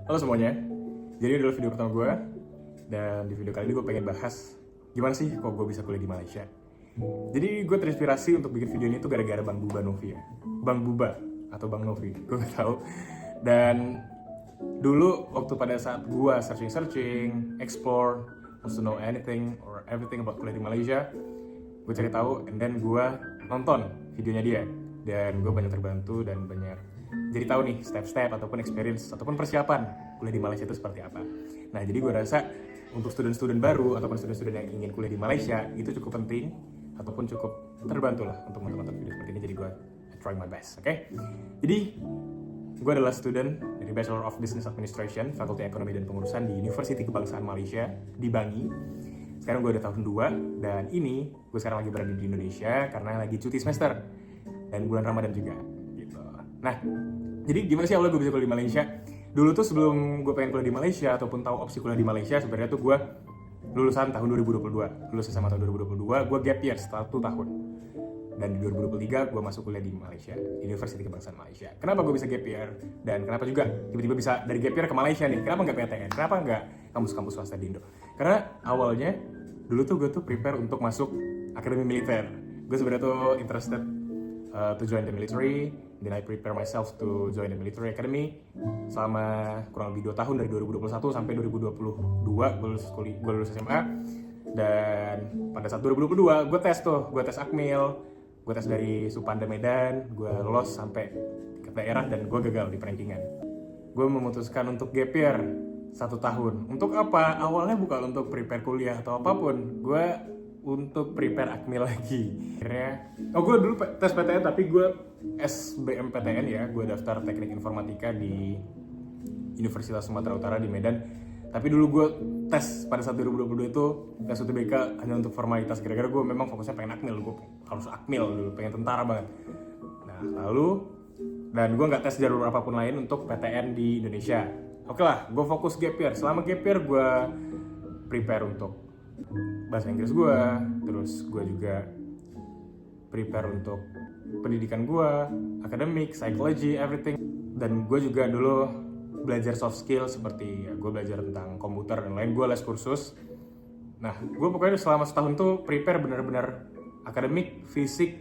Halo semuanya, jadi ini adalah video pertama gue. Dan di video kali ini gue pengen bahas gimana sih kok gue bisa kuliah di Malaysia. Jadi gue terinspirasi untuk bikin video ini tuh gara-gara Bang Buba Novi ya. Bang Buba atau Bang Novi, gue gak tahu. Dan dulu waktu pada saat gue searching, explore, wants to know anything or everything about kuliah di Malaysia, gue cari tahu, and then gue nonton videonya dia. Dan gue banyak terbantu dan banyak jadi tahu nih step-step ataupun experience ataupun persiapan kuliah di Malaysia itu seperti apa. Nah, jadi gue rasa untuk student-student baru ataupun student-student yang ingin kuliah di Malaysia itu cukup penting ataupun cukup terbantu lah untuk menonton video seperti ini. Jadi gue try my best, oke? Jadi gue adalah student dari Bachelor of Business Administration, Fakulti Ekonomi dan Pengurusan di Universiti Kebangsaan Malaysia di Bangi. Sekarang gue udah tahun 2 dan ini gue sekarang lagi berada di Indonesia karena lagi cuti semester dan bulan Ramadan juga. Nah, jadi gimana sih awalnya gue bisa kuliah di Malaysia? Dulu tuh sebelum gue pengen kuliah di Malaysia ataupun tahu opsi kuliah di Malaysia, sebenarnya tuh gue lulusan tahun 2022, lulus SMA tahun 2022, gue gap year 1 tahun. Dan di 2023 gue masuk kuliah di Malaysia, Universiti Kebangsaan Malaysia. Kenapa gue bisa gap year? Dan kenapa juga tiba-tiba bisa dari gap year ke Malaysia nih? Kenapa nggak PTN? Kenapa nggak kampus-kampus swasta di Indo? Karena awalnya dulu tuh gue tuh prepare untuk masuk akademi militer. Gue sebenarnya tuh interested to join the military. Then I prepare myself to join the military academy selama kurang lebih 2 tahun, dari 2021 sampai 2022 gue lulus SMA. Dan pada saat 2022 gue tes Akmil, gue tes dari Supanda Medan, gue lolos sampai ke daerah dan gue gagal di perankingan. Gue memutuskan untuk gap year 1 tahun. Untuk apa? Awalnya bukan untuk prepare kuliah atau apapun, gue untuk prepare Akmil lagi. Akhirnya, gue dulu tes PTN tapi gue SBMPTN ya, gue daftar teknik informatika di Universitas Sumatera Utara di Medan. Tapi dulu gue tes pada saat 2022 itu tes UTBK hanya untuk formalitas, gara-gara gue memang fokusnya pengen Akmil, gue harus Akmil dulu, pengen tentara banget. Nah lalu, dan gue nggak tes jalur apapun lain untuk PTN di Indonesia. Oke lah, gue fokus gap year. Selama gap year gue prepare untuk bahasa Inggris gue, terus gue juga prepare untuk pendidikan gue, akademik, psychology, everything. Dan gue juga dulu belajar soft skill seperti ya, gue belajar tentang komputer dan lain, gue les kursus. Nah, gue pokoknya selama setahun tuh prepare benar-benar akademik, fisik,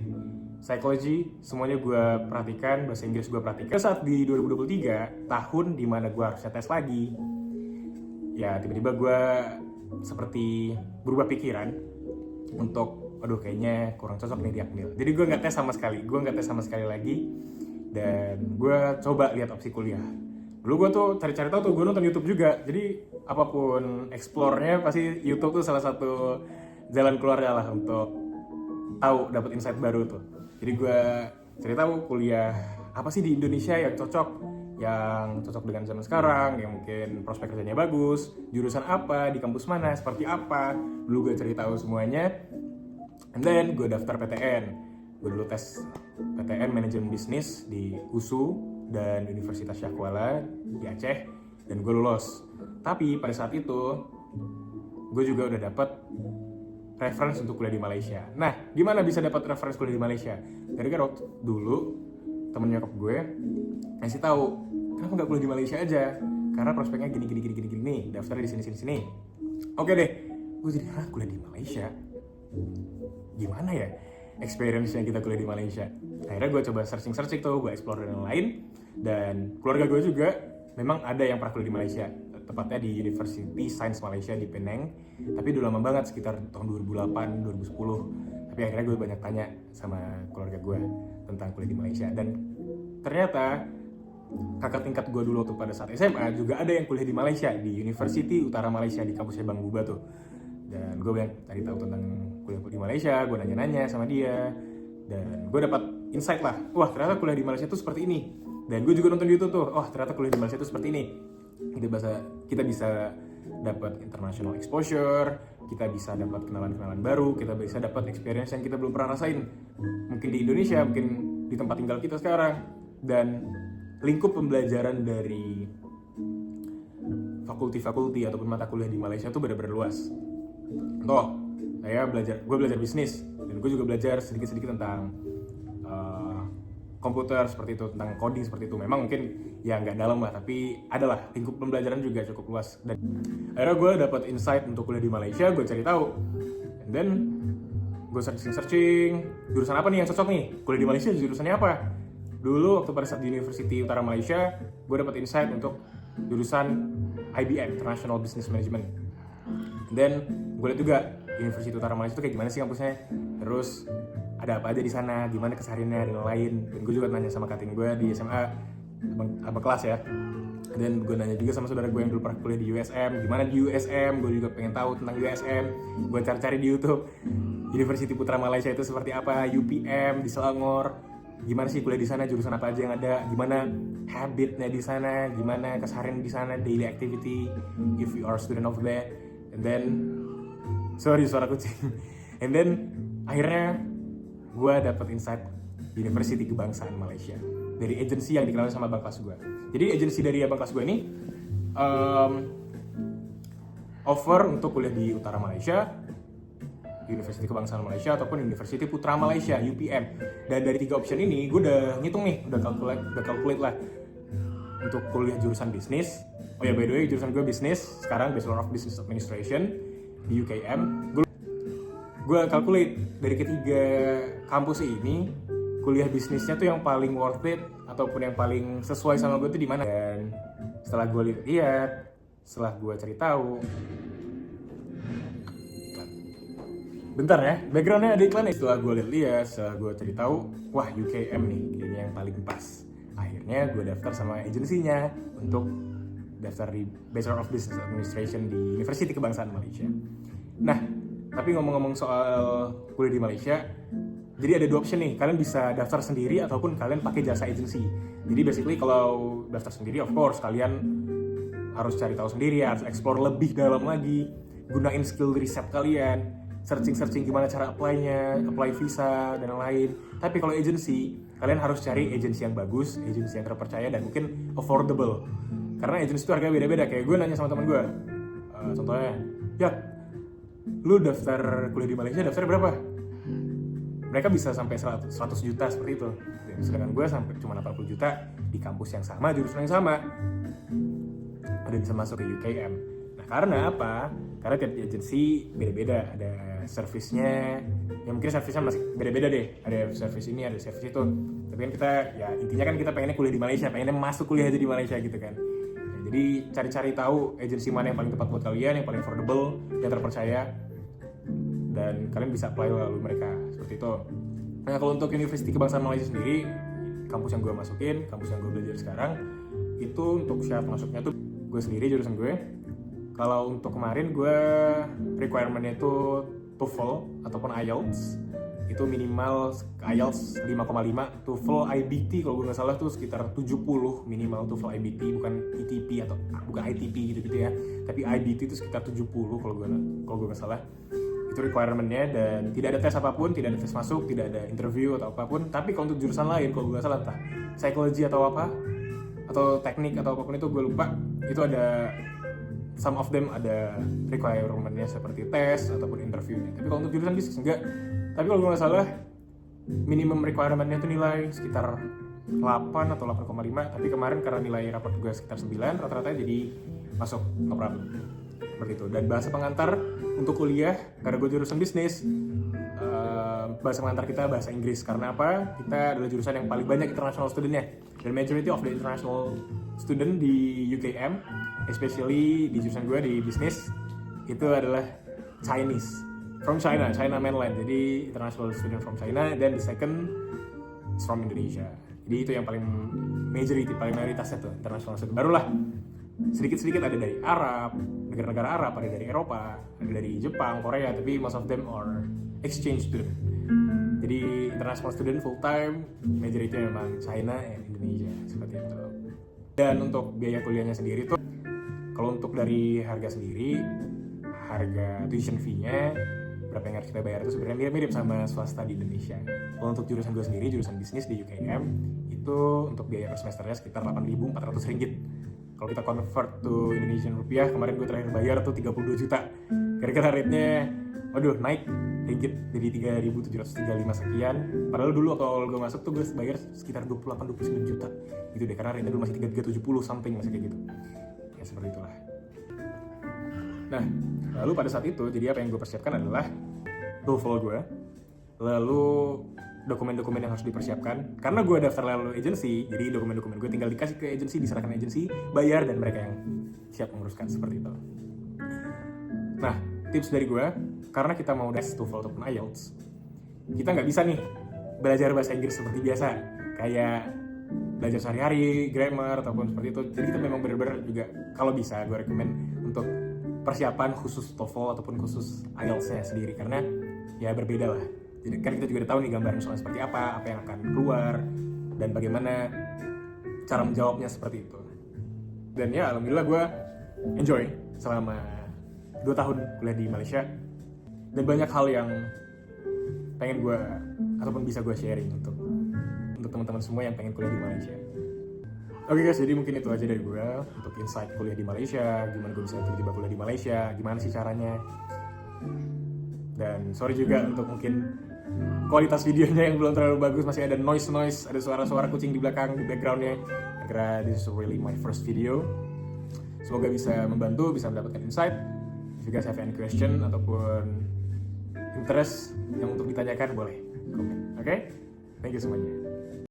psychology, semuanya gue perhatikan, bahasa Inggris gue perhatikan. Saat di 2023, tahun dimana gue harusnya tes lagi, ya tiba-tiba gue seperti berubah pikiran untuk aduh kayaknya kurang cocok nih di Akmil. Jadi gue nggak tes sama sekali lagi, dan gue coba lihat opsi kuliah. Dulu gue tuh cari-cari tahu tuh, gue nonton YouTube juga. Jadi apapun explore-nya pasti YouTube tuh salah satu jalan keluarnya lah untuk tahu, dapat insight baru tuh. Jadi gue cari tahu kuliah apa sih di Indonesia yang cocok dengan zaman sekarang, yang mungkin prospek kerjanya bagus, jurusan apa, di kampus mana, seperti apa. Dulu gue cari tahu semuanya, and then gue daftar PTN. Gue dulu tes PTN Manajemen Bisnis di USU dan Universitas Syah Kuala di Aceh, dan gue lulus. Tapi pada saat itu gue juga udah dapat reference untuk kuliah di Malaysia. Nah, gimana bisa dapat reference kuliah di Malaysia? Gara-gara waktu dulu temen nyokap gue ngasih tahu, kenapa nggak kuliah di Malaysia aja? Karena prospeknya gini nih, daftarnya di sini. Oke deh, gue jadi kuliah di Malaysia. Gimana ya experience-nya kita kuliah di Malaysia? Akhirnya gue coba searching tuh, gue explore dan lain. Dan keluarga gue juga memang ada yang pernah kuliah di Malaysia, tepatnya di University Science Malaysia di Penang. Tapi udah lama banget, sekitar tahun 2008, 2010. Tapi akhirnya gue banyak tanya sama keluarga gue tentang kuliah di Malaysia. Dan ternyata kakak tingkat gue dulu waktu pada saat SMA juga ada yang kuliah di Malaysia, di University Utara Malaysia, di kampusnya Bang Buba tuh. Dan gue banyak cari tahu tentang kuliah di Malaysia, gue nanya-nanya sama dia, dan gue dapat insight lah, wah ternyata kuliah di Malaysia tuh seperti ini. Dan gue juga nonton di YouTube tuh, wah ternyata kuliah di Malaysia tuh seperti ini. Kita bisa dapat international exposure, kita bisa dapat kenalan-kenalan baru, kita bisa dapat experience yang kita belum pernah rasain, mungkin di Indonesia, mungkin di tempat tinggal kita sekarang. Dan lingkup pembelajaran dari fakulti ataupun mata kuliah di Malaysia tuh benar-benar luas. Gue belajar bisnis, dan gue juga belajar sedikit-sedikit tentang komputer seperti itu, tentang coding seperti itu. Memang mungkin ya nggak dalam lah, tapi adalah lingkup pembelajaran juga cukup luas. Dan akhirnya gue dapat insight untuk kuliah di Malaysia, gue cari tahu. And then gue searching jurusan apa nih yang cocok nih, kuliah di Malaysia jurusannya apa. Dulu waktu pada saat di University Utara Malaysia, gue dapat insight untuk jurusan IBM, International Business Management. Dan gue lihat juga University Utara Malaysia itu kayak gimana sih kampusnya, terus ada apa aja di sana, gimana kesehariannya dan lain. Dan gue juga nanya sama kating gue di SMA, abang kelas ya. Dan gue nanya juga sama saudara gue yang dulu pernah kuliah di USM, gimana di USM. Gue juga pengen tahu tentang USM. Gue cari-cari di YouTube University Putra Malaysia itu seperti apa, UPM di Selangor, gimana sih kuliah di sana, jurusan apa aja yang ada, gimana habitnya di sana, gimana keseharian di sana, daily activity if you are a student of there. And then sorry suara kucing. And then akhirnya gue dapet insight University Kebangsaan Malaysia dari agensi yang dikenalan sama abang kelas gue. Jadi agensi dari abang kelas gue ini offer untuk kuliah di Utara Malaysia, University Kebangsaan Malaysia ataupun University Putra Malaysia UPM. Dan dari 3 option ini gue udah ngitung nih, udah calculate lah untuk kuliah jurusan bisnis. Oh ya, by the way, jurusan gue bisnis sekarang, Bachelor of Business Administration di UKM. Gue calculate dari ketiga kampus ini, kuliah bisnisnya tuh yang paling worth it ataupun yang paling sesuai sama gue tuh di mana. Dan setelah gue lihat, setelah gue cari tahu, bentar ya, backgroundnya ada iklan ya. Setelah gue lihat, setelah gue cari tahu, wah UKM nih kayaknya yang paling pas. Akhirnya gue daftar sama agensinya untuk daftar di Bachelor of Business Administration di University Kebangsaan Malaysia. Nah, tapi ngomong-ngomong soal kuliah di Malaysia, jadi ada 2 option nih, kalian bisa daftar sendiri ataupun kalian pakai jasa agensi. Jadi basically kalau daftar sendiri, of course kalian harus cari tahu sendiri, harus explore lebih dalam lagi, gunain skill riset kalian, searching gimana cara apply visa dan lain. Tapi kalau agensi, kalian harus cari agensi yang bagus, agensi yang terpercaya dan mungkin affordable. Karena agensi itu harganya beda-beda. Kayak gue nanya sama teman gue, contohnya, ya, lu daftar kuliah di Malaysia daftar berapa? Mereka bisa sampai 100 juta seperti itu. Dan sedangkan gue sampai cuma 80 juta di kampus yang sama, jurusan yang sama. Ada bisa masuk ke UKM. Nah, karena apa? Karena tiap agensi beda-beda, ada servisnya. Ya mungkin servisnya masih beda-beda deh. Ada servis ini, ada servis itu. Tapi kan kita, ya intinya kan kita pengennya kuliah di Malaysia, pengennya masuk kuliah aja di Malaysia gitu kan. Ya, jadi cari-cari tahu agensi mana yang paling tepat buat kalian, yang paling affordable, yang terpercaya, dan kalian bisa apply lalu mereka seperti itu. Nah, kalau untuk University Kebangsaan Malaysia sendiri, kampus yang gue masukin, kampus yang gue belajar sekarang, itu untuk syarat masuknya tuh gue sendiri, jurusan gue. Kalau untuk kemarin gue requirement-nya itu TOEFL ataupun IELTS. Itu minimal IELTS 5,5, TOEFL IBT kalau gue nggak salah tuh sekitar 70 minimal TOEFL IBT, bukan ETP atau bukan ITP gitu-gitu ya. Tapi IBT itu sekitar 70 kalau gue nggak salah. Itu requirement-nya, dan tidak ada tes apapun, tidak ada tes masuk, tidak ada interview atau apapun. Tapi kalau untuk jurusan lain, kalau gue nggak salah entah psikologi atau apa, atau teknik atau apapun itu gue lupa, itu ada some of them ada requirement-nya seperti tes ataupun interview-nya. Tapi kalau untuk jurusan bisnis enggak. Tapi kalau gue nggak salah minimum requirement-nya itu nilai sekitar 8 atau 8,5. Tapi kemarin karena nilai raport gue sekitar 9, rata-rata jadi masuk, no problem. Seperti itu. Dan bahasa pengantar untuk kuliah, karena gue jurusan bisnis, bahasa pengantar kita bahasa Inggris. Karena apa? Kita adalah jurusan yang paling banyak international student-nya. Dan majority of the international student di UKM, especially di jurusan gue di bisnis, itu adalah Chinese. From China mainland. Jadi international student from China, dan the second is from Indonesia. Jadi itu yang paling majority, paling mayoritasnya tuh international student. Barulah sedikit-sedikit ada dari Arab, negara-negara Arab, ada dari Eropa, ada dari Jepang, Korea, tapi most of them are exchange student. Jadi international student full time, majority memang China and Indonesia, seperti itu. Dan untuk biaya kuliahnya sendiri tuh, kalau untuk dari harga sendiri, harga tuition fee-nya berapa yang harus kita bayar itu sebenarnya mirip-mirip sama swasta di Indonesia. Kalau untuk jurusan gue sendiri, jurusan bisnis di UKM, itu untuk biaya per semesternya sekitar 8.400 ringgit. Kalau kita convert to Indonesian rupiah, kemarin gue terakhir bayar tuh 32 juta. Kira-kira rate-nya waduh naik ringgit jadi 3.735 sekian. Padahal dulu kalau gue masuk tuh gue bayar sekitar 28-29 juta gitu deh, karena rate dulu masih 3370 something, masih kayak gitu ya, seperti itulah. Nah, lalu pada saat itu jadi apa yang gue persiapkan adalah TOEFL gue, lalu dokumen-dokumen yang harus dipersiapkan. Karena gue daftar lalu agency, jadi dokumen-dokumen gue tinggal dikasih ke agency, diserahkan agency, bayar, dan mereka yang siap menguruskan, seperti itu. Nah, tips dari gue, karena kita mau tes TOEFL ataupun IELTS, kita nggak bisa nih belajar bahasa Inggris seperti biasa, kayak belajar sehari-hari, grammar, ataupun seperti itu. Jadi kita memang benar-benar juga, kalau bisa, gue rekomen untuk persiapan khusus TOEFL ataupun khusus IELTS-nya sendiri, karena ya berbeda lah. Jadi kan kita juga udah tahu nih gambaran soalnya seperti apa yang akan keluar, dan bagaimana cara menjawabnya seperti itu. Dan ya alhamdulillah gue enjoy selama 2 tahun kuliah di Malaysia, dan banyak hal yang pengen gue ataupun bisa gue sharing untuk teman-teman semua yang pengen kuliah di Malaysia. Oke guys, jadi mungkin itu aja dari gue untuk insight kuliah di Malaysia, gimana gue bisa tiba-tiba kuliah di Malaysia, gimana sih caranya. Dan sorry juga untuk mungkin kualitas videonya yang belum terlalu bagus, masih ada noise, ada suara-suara kucing di belakang, di backgroundnya, karena this is really my first video. Semoga bisa membantu, bisa mendapatkan insight. If you guys have any question ataupun interest yang untuk ditanyakan, boleh komen. Oke? Thank you semuanya.